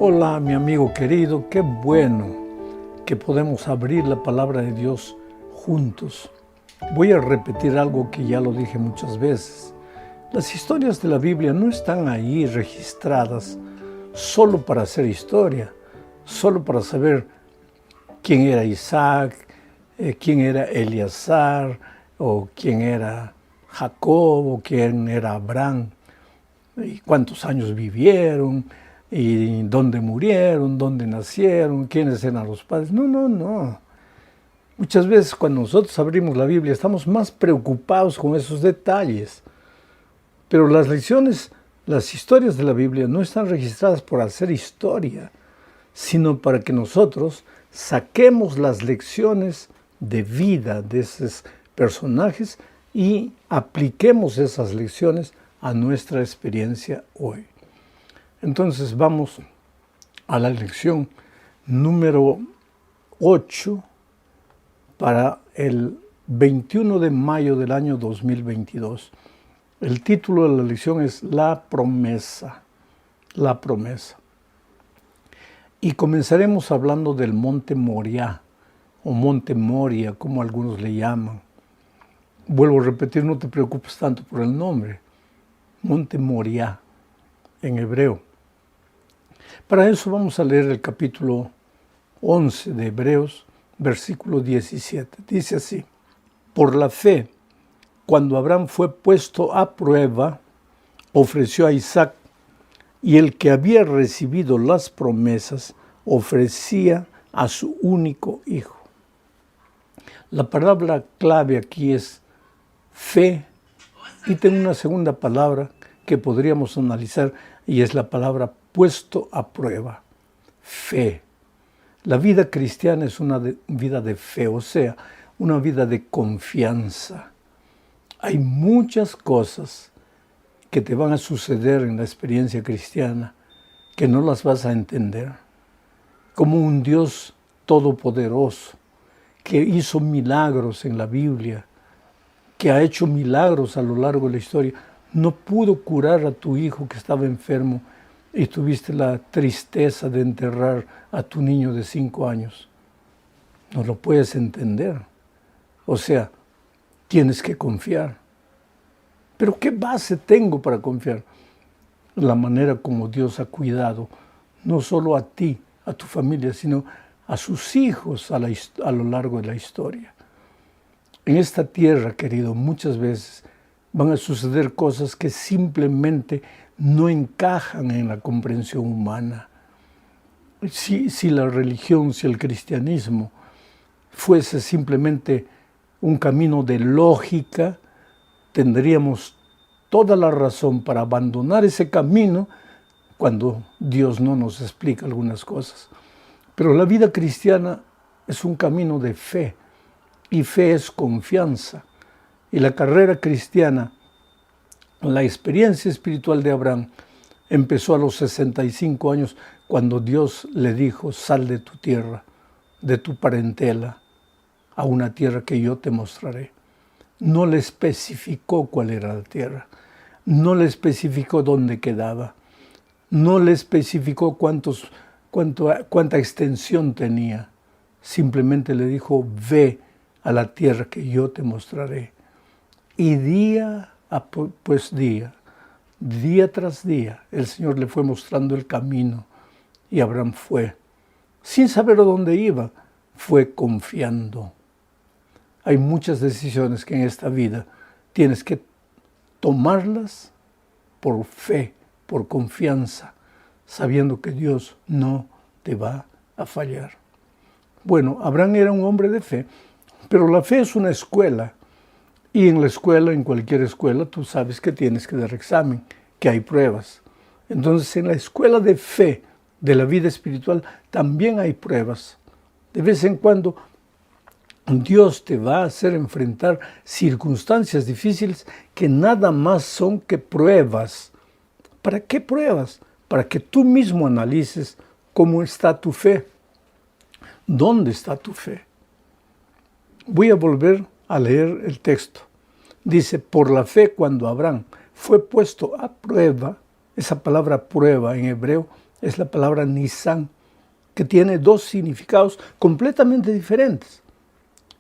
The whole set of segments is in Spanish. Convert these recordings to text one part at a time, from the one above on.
Hola, mi amigo querido, qué bueno que podemos abrir la palabra de Dios juntos. Voy a repetir algo que ya lo dije muchas veces. Las historias de la Biblia no están ahí registradas solo para hacer historia, solo para saber quién era Isaac, quién era Eleazar, o quién era Jacob, o quién era Abraham, y cuántos años vivieron, y dónde murieron, dónde nacieron, quiénes eran los padres. No. Muchas veces cuando nosotros abrimos la Biblia estamos más preocupados con esos detalles. Pero las lecciones, las historias de la Biblia no están registradas por hacer historia, sino para que nosotros saquemos las lecciones de vida de esos personajes y apliquemos esas lecciones a nuestra experiencia hoy. Entonces vamos a la lección número 8 para el 21 de mayo del año 2022. El título de la lección es La promesa. La promesa. Y comenzaremos hablando del monte Moriah, o monte Moria, como algunos le llaman. Vuelvo a repetir, no te preocupes tanto por el nombre. Monte Moriah, en hebreo. Para eso vamos a leer el capítulo 11 de Hebreos, versículo 17. Dice así: por la fe, cuando Abraham fue puesto a prueba, ofreció a Isaac, y el que había recibido las promesas ofrecía a su único hijo. La palabra clave aquí es fe, y tengo una segunda palabra que podríamos analizar, y es la palabra puesto a prueba. Fe. La vida cristiana es una vida de fe, o sea, una vida de confianza. Hay muchas cosas que te van a suceder en la experiencia cristiana que no las vas a entender. Como un Dios todopoderoso que hizo milagros en la Biblia, que ha hecho milagros a lo largo de la historia, no pudo curar a tu hijo que estaba enfermo y tuviste la tristeza de enterrar a tu niño de 5 años. No lo puedes entender. O sea, tienes que confiar. Pero ¿qué base tengo para confiar? La manera como Dios ha cuidado, no solo a ti, a tu familia, sino a sus hijos a lo largo de la historia. En esta tierra, querido, muchas veces van a suceder cosas que simplemente no encajan en la comprensión humana. Si la religión, si el cristianismo fuese simplemente un camino de lógica, tendríamos toda la razón para abandonar ese camino cuando Dios no nos explica algunas cosas. Pero la vida cristiana es un camino de fe, y fe es confianza. Y la carrera cristiana, la experiencia espiritual de Abraham, empezó a los 65 años cuando Dios le dijo: sal de tu tierra, de tu parentela, a una tierra que yo te mostraré. No le especificó cuál era la tierra, no le especificó dónde quedaba, no le especificó cuánta extensión tenía. Simplemente le dijo: ve a la tierra que yo te mostraré. Y día tras día, el Señor le fue mostrando el camino, y Abraham fue, sin saber a dónde iba, fue confiando. Hay muchas decisiones que en esta vida tienes que tomarlas por fe, por confianza, sabiendo que Dios no te va a fallar. Bueno, Abraham era un hombre de fe, pero la fe es una escuela. Y en la escuela, en cualquier escuela, tú sabes que tienes que dar examen, que hay pruebas. Entonces, en la escuela de fe de la vida espiritual también hay pruebas. De vez en cuando Dios te va a hacer enfrentar circunstancias difíciles que nada más son que pruebas. ¿Para qué pruebas? Para que tú mismo analices cómo está tu fe. ¿Dónde está tu fe? Voy a volver a leer el texto. Dice: por la fe, cuando Abraham fue puesto a prueba, esa palabra prueba en hebreo es la palabra Nisan, que tiene dos significados completamente diferentes.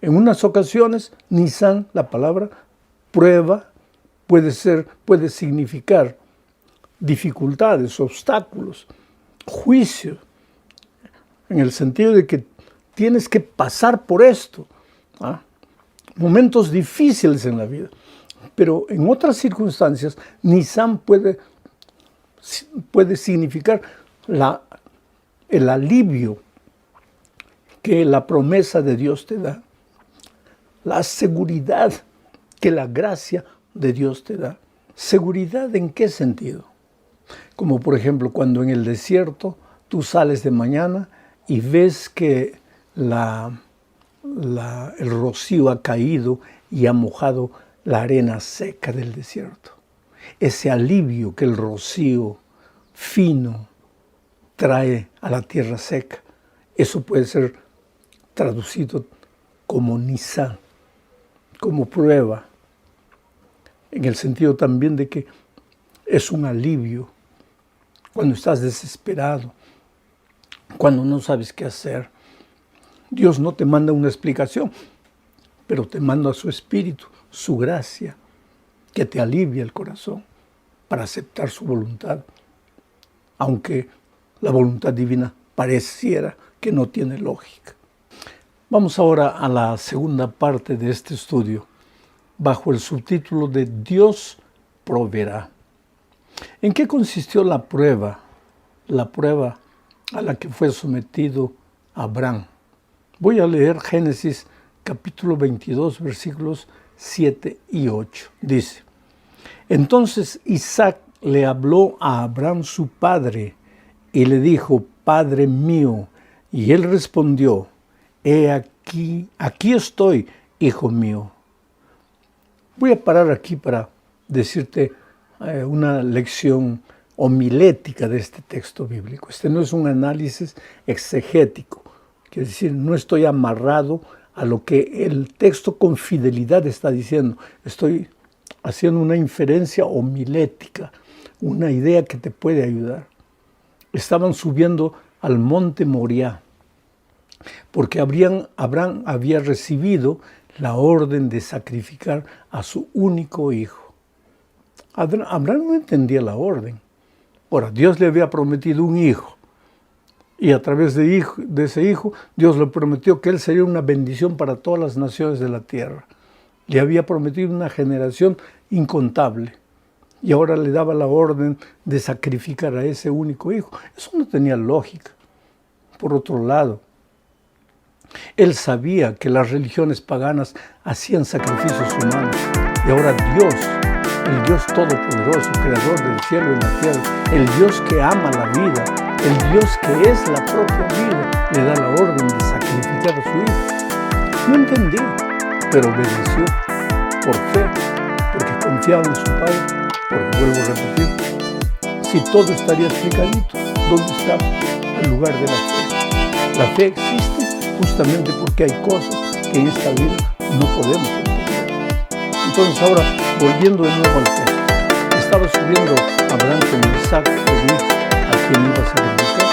En unas ocasiones, Nisan, la palabra prueba, puede significar dificultades, obstáculos, juicio, en el sentido de que tienes que pasar por esto, momentos difíciles en la vida. Pero en otras circunstancias, Nisan puede significar el alivio que la promesa de Dios te da, la seguridad que la gracia de Dios te da. ¿Seguridad en qué sentido? Como por ejemplo cuando en el desierto tú sales de mañana y ves que el rocío ha caído y ha mojado la arena seca del desierto. Ese alivio que el rocío fino trae a la tierra seca, eso puede ser traducido como Nisan, como prueba, en el sentido también de que es un alivio cuando estás desesperado, cuando no sabes qué hacer. Dios no te manda una explicación, pero te manda su Espíritu, su gracia, que te alivia el corazón para aceptar su voluntad, aunque la voluntad divina pareciera que no tiene lógica. Vamos ahora a la segunda parte de este estudio, bajo el subtítulo de Dios proveerá. ¿En qué consistió la prueba a la que fue sometido Abraham? Voy a leer Génesis capítulo 22, versículos 7 y 8. Dice: Entonces Isaac le habló a Abraham su padre y le dijo: Padre mío. Y él respondió: He aquí estoy, hijo mío. Voy a parar aquí para decirte una lección homilética de este texto bíblico. Este no es un análisis exegético, quiere decir, no estoy amarrado a lo que el texto con fidelidad está diciendo. Estoy haciendo una inferencia homilética, una idea que te puede ayudar. Estaban subiendo al monte Moriah, porque Abraham había recibido la orden de sacrificar a su único hijo. Abraham no entendía la orden. Ahora, Dios le había prometido un hijo, y a través de ese hijo, Dios le prometió que él sería una bendición para todas las naciones de la tierra. Le había prometido una generación incontable, y ahora le daba la orden de sacrificar a ese único hijo. Eso no tenía lógica. Por otro lado, él sabía que las religiones paganas hacían sacrificios humanos, y ahora Dios, el Dios todopoderoso, creador del cielo y la tierra, el Dios que ama la vida, el Dios que es la propia vida, le da la orden de sacrificar a su hijo. No entendía, pero obedeció por fe, porque confiaba en su Padre. Porque vuelvo a repetir, si todo estaría explicadito, ¿dónde está el lugar de la fe? La fe existe justamente porque hay cosas que en esta vida no podemos entender. Entonces ahora, volviendo de nuevo al texto, estaba subiendo Abraham con Isaac, el hijo, a quien iba a sacrificar,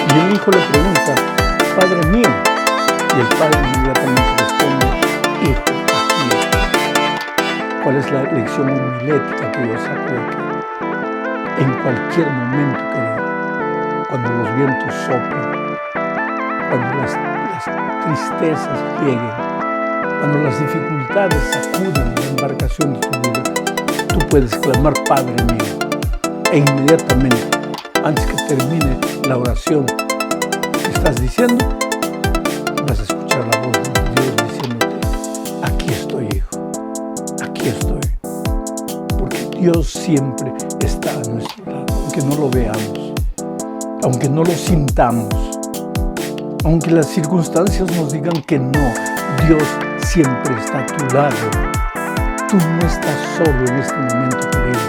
y el hijo le pregunta: Padre mío. Y el padre inmediatamente responde: Hijo, aquí estoy. ¿Cuál es la lección homilética que yo saco de aquí? En cualquier momento, querido, cuando los vientos soplen, cuando las tristezas lleguen, cuando las dificultades sacuden la embarcación de tu vida, tú puedes clamar: Padre mío. E inmediatamente, antes que termine la oración que estás diciendo, vas a escuchar la voz de Dios diciéndote: aquí estoy, hijo, aquí estoy. Porque Dios siempre está a nuestro lado, aunque no lo veamos, aunque no lo sintamos, aunque las circunstancias nos digan que no, Dios siempre está a tu lado. Tú no estás solo en este momento, querido.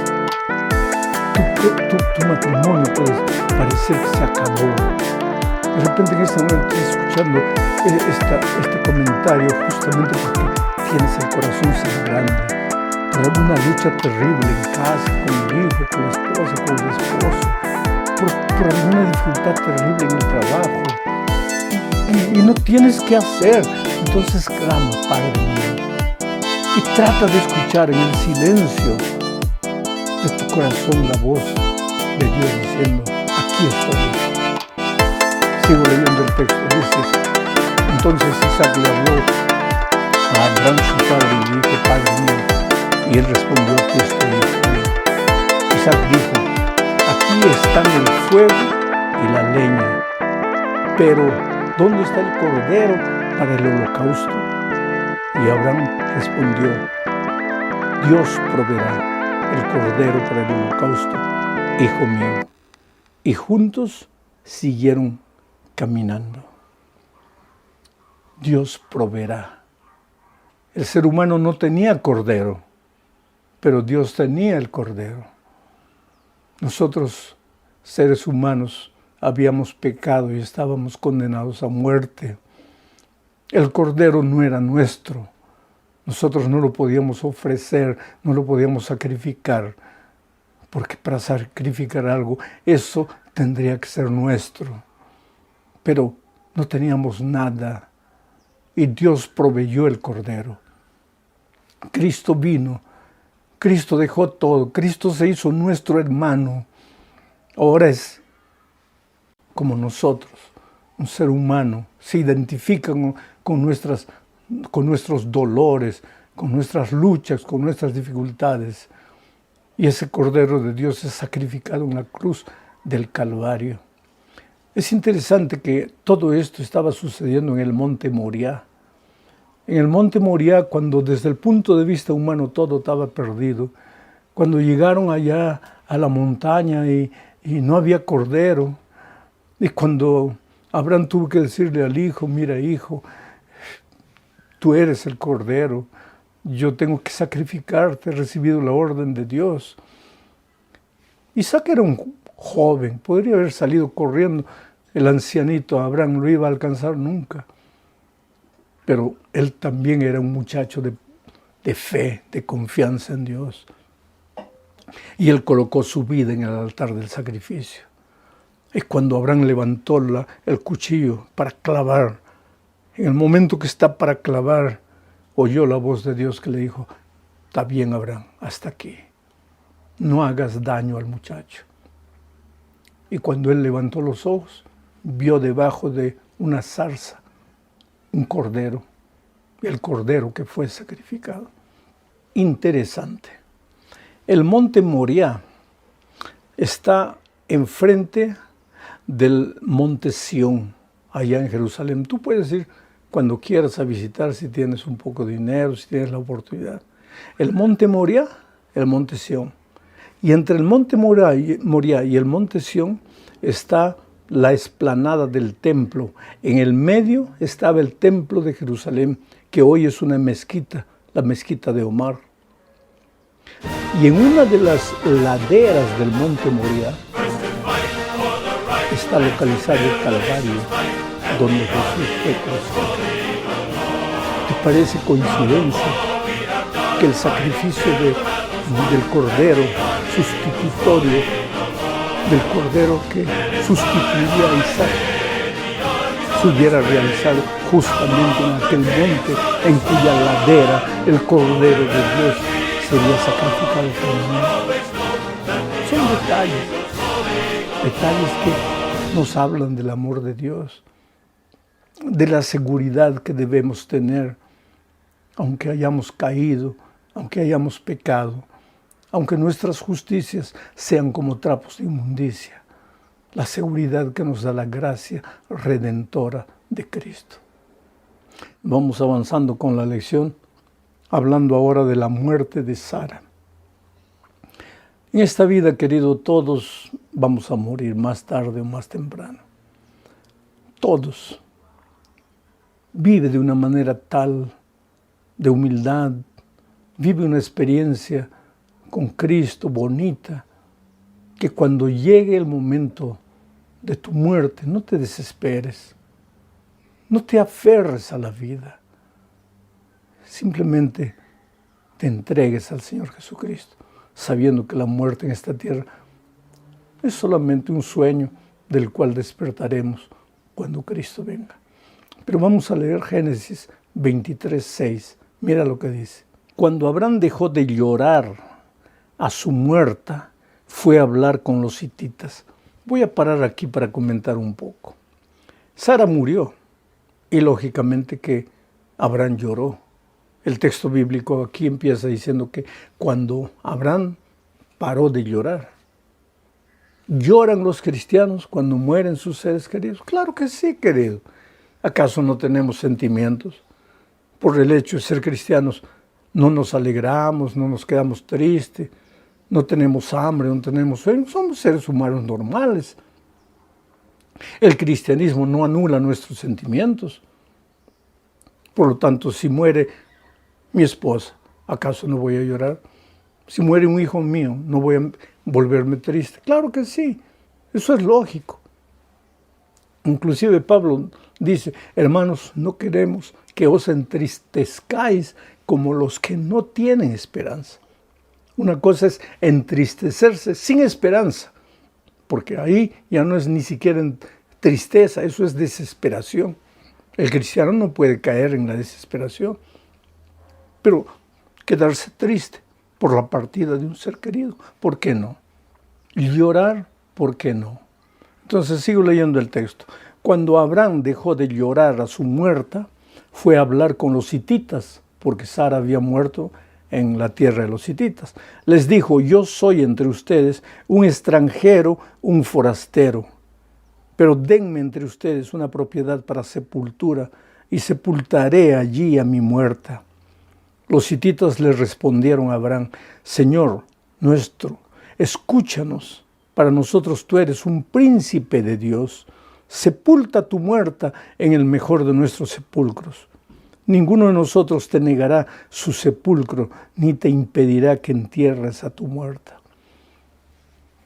Tu matrimonio puede parecer que se acabó. De repente en este momento estoy escuchando este comentario justamente porque tienes el corazón sangrando. Pero hay una lucha terrible en casa, con el hijo, con la esposa, con el esposo. por alguna dificultad terrible en el trabajo y no tienes qué hacer, entonces clama, Padre mío, y trata de escuchar en el silencio de tu corazón la voz de Dios diciendo, aquí estoy. Sigo leyendo el texto, dice, entonces Isaac le habló a Abraham su padre y le dijo, Padre mío, y él respondió, aquí estoy, hijo mío. Isaac dijo, aquí están el fuego y la leña, pero ¿dónde está el cordero para el holocausto? Y Abraham respondió, Dios proveerá el cordero para el holocausto, hijo mío. Y juntos siguieron caminando. Dios proveerá. El ser humano no tenía cordero, pero Dios tenía el cordero. Nosotros, seres humanos, habíamos pecado y estábamos condenados a muerte. El cordero no era nuestro. Nosotros no lo podíamos ofrecer, no lo podíamos sacrificar, porque para sacrificar algo, eso tendría que ser nuestro. Pero no teníamos nada y Dios proveyó el cordero. Cristo vino, Cristo dejó todo, Cristo se hizo nuestro hermano. Ahora es como nosotros, un ser humano, se identifica con nuestros dolores, con nuestras luchas, con nuestras dificultades. Y ese Cordero de Dios es sacrificado en la cruz del Calvario. Es interesante que todo esto estaba sucediendo en el monte Moriah. En el monte Moriah, cuando desde el punto de vista humano todo estaba perdido, cuando llegaron allá a la montaña y no había cordero, y cuando Abraham tuvo que decirle al hijo, mira hijo, tú eres el cordero, yo tengo que sacrificarte, he recibido la orden de Dios. Isaac era un joven, podría haber salido corriendo, el ancianito Abraham no lo iba a alcanzar nunca. Pero él también era un muchacho de fe, de confianza en Dios. Y él colocó su vida en el altar del sacrificio. Es cuando Abraham levantó el cuchillo para clavar. En el momento que está para clavar, oyó la voz de Dios que le dijo, está bien Abraham, hasta aquí. No hagas daño al muchacho. Y cuando él levantó los ojos, vio debajo de una zarza un cordero, el cordero que fue sacrificado. Interesante. El monte Moriah está enfrente del monte Sión, allá en Jerusalén. Tú puedes ir cuando quieras a visitar si tienes un poco de dinero, si tienes la oportunidad. El monte Moriah, el monte Sión. Y entre el monte Moriah y el monte Sión está la explanada del templo. En el medio estaba el templo de Jerusalén, que hoy es una mezquita, la mezquita de Omar. Y en una de las laderas del monte Moriah está localizado el Calvario, donde Jesús fue crucificado. ¿Te parece coincidencia que el sacrificio del Cordero sustitutorio, del Cordero que sustituiría a Isaac, se hubiera realizado justamente en aquel monte en cuya ladera el Cordero de Dios sería sacrificado por mí? Son detalles que nos hablan del amor de Dios, de la seguridad que debemos tener, aunque hayamos caído, aunque hayamos pecado, aunque nuestras justicias sean como trapos de inmundicia, la seguridad que nos da la gracia redentora de Cristo. Vamos avanzando con la lección, hablando ahora de la muerte de Sara. En esta vida, querido, todos vamos a morir más tarde o más temprano. Todos. Vive de una manera tal, de humildad, vive una experiencia con Cristo bonita, que cuando llegue el momento de tu muerte, no te desesperes, no te aferres a la vida, simplemente te entregues al Señor Jesucristo, sabiendo que la muerte en esta tierra es solamente un sueño del cual despertaremos cuando Cristo venga. Pero vamos a leer Génesis 23:6. Mira lo que dice. Cuando Abraham dejó de llorar a su muerta, fue a hablar con los hititas. Voy a parar aquí para comentar un poco. Sara murió y lógicamente que Abraham lloró. El texto bíblico aquí empieza diciendo que cuando Abraham paró de llorar. ¿Lloran los cristianos cuando mueren sus seres queridos? Claro que sí, querido. ¿Acaso no tenemos sentimientos? Por el hecho de ser cristianos, no nos alegramos, no nos quedamos tristes, no tenemos hambre, no tenemos sueño. Somos seres humanos normales. El cristianismo no anula nuestros sentimientos. Por lo tanto, si muere mi esposa, ¿acaso no voy a llorar? Si muere un hijo mío, ¿no voy a volverme triste? Claro que sí, eso es lógico. Inclusive Pablo dice, hermanos, no queremos que os entristezcáis como los que no tienen esperanza. Una cosa es entristecerse sin esperanza, porque ahí ya no es ni siquiera tristeza, eso es desesperación. El cristiano no puede caer en la desesperación, pero quedarse triste por la partida de un ser querido, ¿por qué no? Y llorar, ¿por qué no? Entonces sigo leyendo el texto. Cuando Abraham dejó de llorar a su muerta, fue a hablar con los hititas, porque Sara había muerto en la tierra de los hititas. Les dijo, yo soy entre ustedes un extranjero, un forastero, pero denme entre ustedes una propiedad para sepultura y sepultaré allí a mi muerta. Los hititas le respondieron a Abraham, Señor nuestro, escúchanos, para nosotros tú eres un príncipe de Dios. Sepulta tu muerta en el mejor de nuestros sepulcros. Ninguno de nosotros te negará su sepulcro, ni te impedirá que entierres a tu muerta.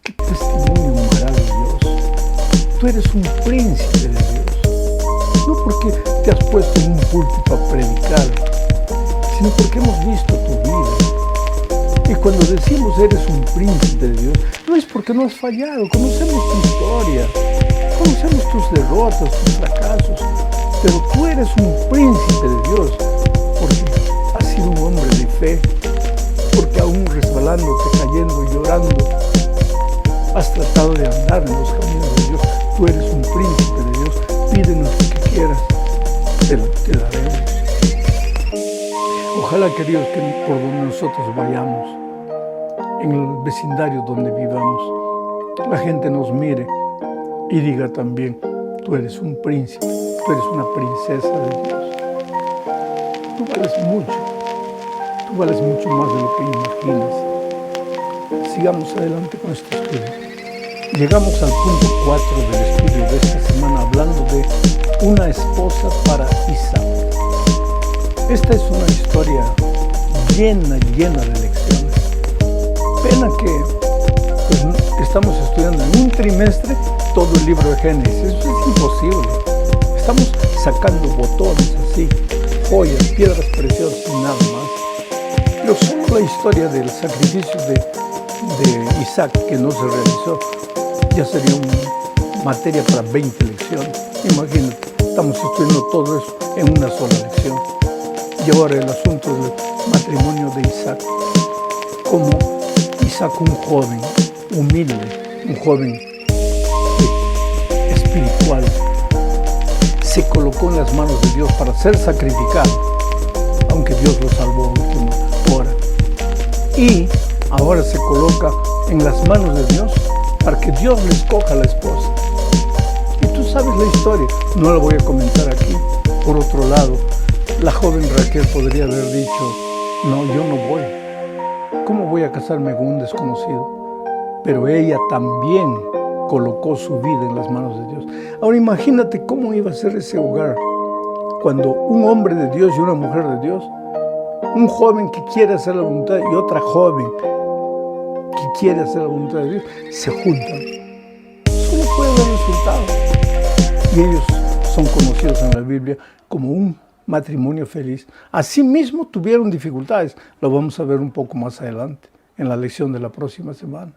¡Qué testimonio maravilloso! Tú eres un príncipe de Dios. No porque te has puesto en un púlpito a predicar, sino porque hemos visto tu vida. Y cuando decimos eres un príncipe de Dios, no es porque no has fallado, conocemos tu historia, conocemos tus derrotas, tus fracasos, pero tú eres un príncipe de Dios, porque has sido un hombre de fe, porque aún resbalándote, cayendo, llorando, has tratado de andar en los caminos de Dios. Tú eres un príncipe de Dios, pídenos lo que quieras, te daremos. Ojalá, queridos, que por donde nosotros vayamos, en el vecindario donde vivamos, la gente nos mire y diga también, tú eres un príncipe, tú eres una princesa de Dios. Tú vales mucho más de lo que imaginas. Sigamos adelante con este estudio. Llegamos al punto 4 del estudio de esta semana, hablando de una esposa para Isaac. Esta es una historia llena de lecciones. Pena que estamos estudiando en un trimestre todo el libro de Génesis. Eso es imposible. Estamos sacando botones así, joyas, piedras preciosas y nada más. Pero solo la historia del sacrificio de Isaac que no se realizó ya sería una materia para 20 lecciones. Imagínate, estamos estudiando todo eso en una sola lección. Y ahora el asunto del matrimonio de Isaac. Como Isaac, un joven humilde, un joven espiritual, se colocó en las manos de Dios para ser sacrificado, aunque Dios lo salvó a última hora. Y ahora se coloca en las manos de Dios para que Dios le escoja a la esposa. Y tú sabes la historia, no la voy a comentar aquí. Por otro lado, la joven Raquel podría haber dicho, no, yo no voy. ¿Cómo voy a casarme con un desconocido? Pero ella también colocó su vida en las manos de Dios. Ahora imagínate cómo iba a ser ese hogar cuando un hombre de Dios y una mujer de Dios, un joven que quiere hacer la voluntad y otra joven que quiere hacer la voluntad de Dios, se juntan. Solo puede haber resultados. Y ellos son conocidos en la Biblia como un matrimonio feliz. Asimismo tuvieron dificultades. Lo vamos a ver un poco más adelante, en la lección de la próxima semana.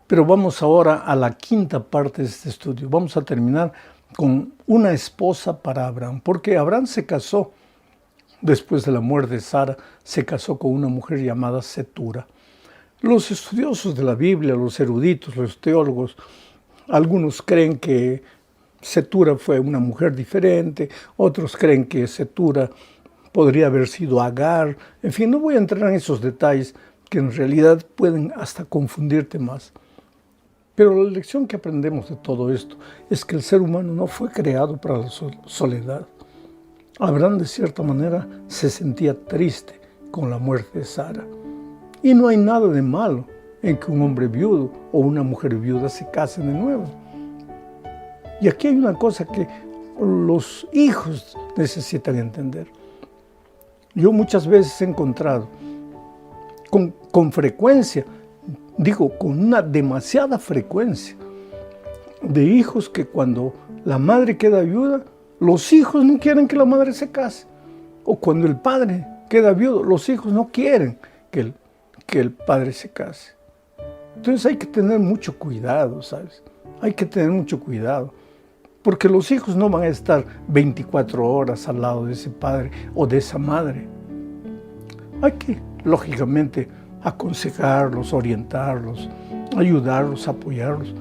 Pero vamos ahora a la quinta parte de este estudio. Vamos a terminar con una esposa para Abraham, porque Abraham se casó, después de la muerte de Sara, se casó con una mujer llamada Cetura. Los estudiosos de la Biblia, los eruditos, los teólogos, algunos creen que Cetura fue una mujer diferente, otros creen que Cetura podría haber sido Agar. En fin, no voy a entrar en esos detalles que en realidad pueden hasta confundirte más. Pero la lección que aprendemos de todo esto es que el ser humano no fue creado para la soledad. Abraham, de cierta manera, se sentía triste con la muerte de Sara. Y no hay nada de malo en que un hombre viudo o una mujer viuda se casen de nuevo. Y aquí hay una cosa que los hijos necesitan entender. Yo muchas veces he encontrado con frecuencia, digo, con una demasiada frecuencia, de hijos que cuando la madre queda viuda, los hijos no quieren que la madre se case. O cuando el padre queda viudo, los hijos no quieren que el padre se case. Entonces hay que tener mucho cuidado, ¿sabes? Hay que tener mucho cuidado. Porque los hijos no van a estar 24 horas al lado de ese padre o de esa madre. Hay que, lógicamente, aconsejarlos, orientarlos, ayudarlos, apoyarlos.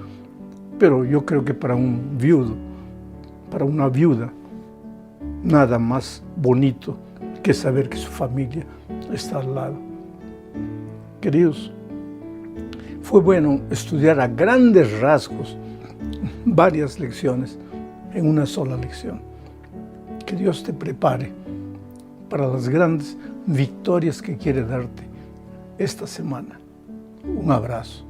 Pero yo creo que para un viudo, para una viuda, nada más bonito que saber que su familia está al lado. Queridos, fue bueno estudiar a grandes rasgos varias lecciones en una sola lección. Que Dios te prepare para las grandes victorias que quiere darte esta semana. Un abrazo.